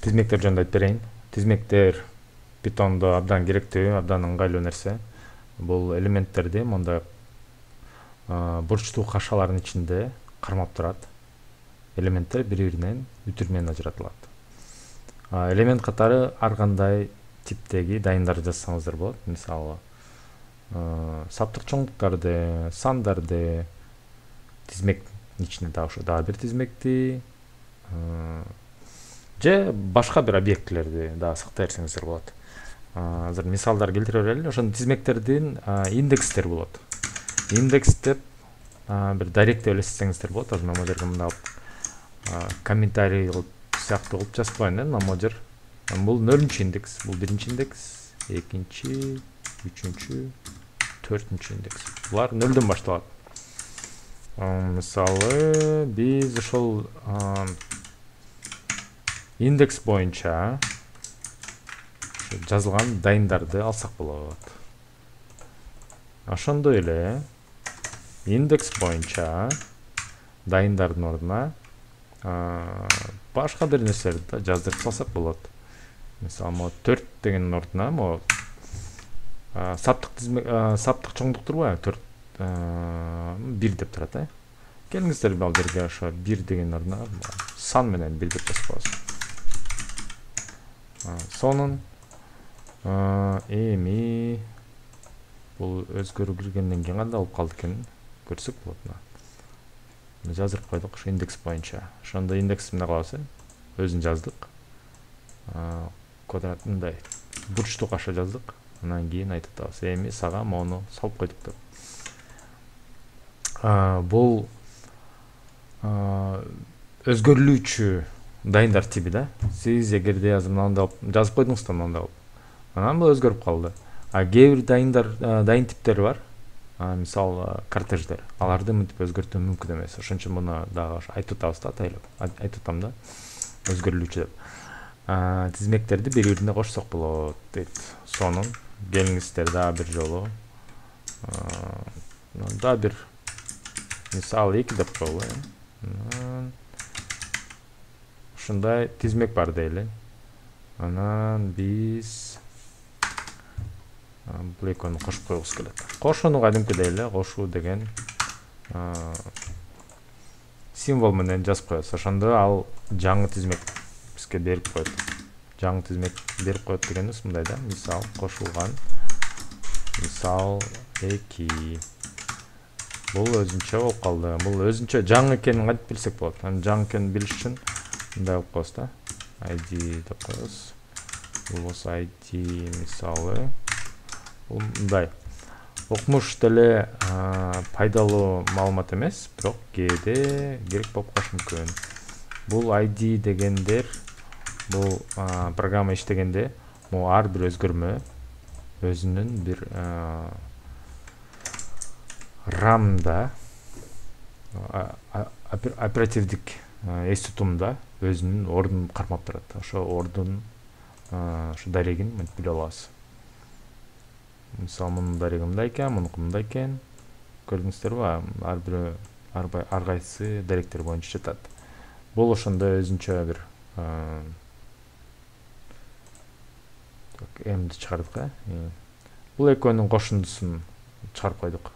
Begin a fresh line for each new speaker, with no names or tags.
Тизмектер жөнүндө айтып берейин. Тизмектер Python'да абдан керектүү, абдан ыңгайлуу нерсе. Бул элементтерди мондай бурчтуу кашалардын ичинде кармап турат. Элементтер бири-биринен үтүр менен ажыратылат. Элемент катары ар кандай типтеги дайындарды жазсаңыздар болот. Мисалы, саптык чоңдуктарды, сандарды, тизмектин ичинде дагы бир тизмекти, же башка бир объектилерди дагы сактай берсеңиздер болот. Азыр мисалдар келтире берели. Ошондо тизмектердин индекстери болот. Индекс деп бир директте элестетсеңиздер болот. Азыр могу жерге мындай комментарий сыяктуу кылып жазып коеюн да, могу жер. Бул 0-чү индекс, бул 1-чи индекс, 2-чи, 3-чү, 4-чү индекс. Булар 0дөн башталат. Мисалы, биз ошол индекс боюнча жазылган дайындарды алсак болот. Ошондой эле индекс боюнча дайындардын ордуна башка бир нерселерди жаздырып салсак болот. Мисалы, могу 4 дегендин ордуна могу саптык чоңдук турбайбы? 4 1 деп турат, Келиңиздер ал жерге ошо 1 дегендин ордуна сан менен 1 деп жазып коебуз. Сонун эми бул өзгөрүү киргенден кийин кандай болуп калды экенин көрсөк болот. Жаздырып койдук ошо индекс боюнча. Ошондо индекс эмне кылабыз? Өзүн жаздык. Квадрат мындай бурчтуу каша жаздык. Анан кийин айтып атабыз. Эми сага мону салып койдук деп. Бул өзгөрүлүүчү дайындар тиби да. Сиз эгерде азыр мындай жазып койдуңуздар мындай болуп. Анан бул өзгөрүп калды. Кээ бир дайын типтери бар. Мисалы, кортеждер. Аларды мынтип өзгөртүү мүмкүн эмес. Ошон үчүн муну дагы айтып атабыз да, атайлап. Айтып атам да. Өзгөрүлүүчү деп. Тизмектерди бири-бирине кошсок болот дейт. Сонун. Келиңиздер дагы бир жолу. Дагы бир мисалы 2 деп коелу. Ушундай тизмек бар дейли. Анан биз бул экөөнү кошуп койгубуз келет. Кошууну кадимкидей эле кошуу деген символ менен жазып коебуз. Ошондо ал жаңы тизмек бизге берип коет. Жаңы тизмек берип коет дегенибиз мындай да. Мисал кошулган. Мисал 2. Бул өзүнчө болуп калды. Бул өзүнчө жаңы экенин кантип билсек болот? Анан жаңы экенин билиш үчүн мындай кылып коебуз да. ID деп коебуз. Бул болсо ID мисалы. Бул мындай. Окумуш деле пайдалуу маалымат эмес, бирок кээде керек болуп калышы мүмкүн. Бул ID дегендер бул программа иштегенде могу ар бир өзгөрмө өзүнүн бир RAM-да оперативдик эс тутумда өзүнүн ордун кармап турат. Ошо ордун ошо дарегин мынтип билип алабыз. Мисалы, мунун дареги мындай экен, мунуку мындай экен. Көрдүңүздөрбү? Ар кайсы даректер боюнча жатат. Бул ошондо өзүнчө бир эмди чыгардык. Бул экөөнүн кошундусун чыгарып койдук.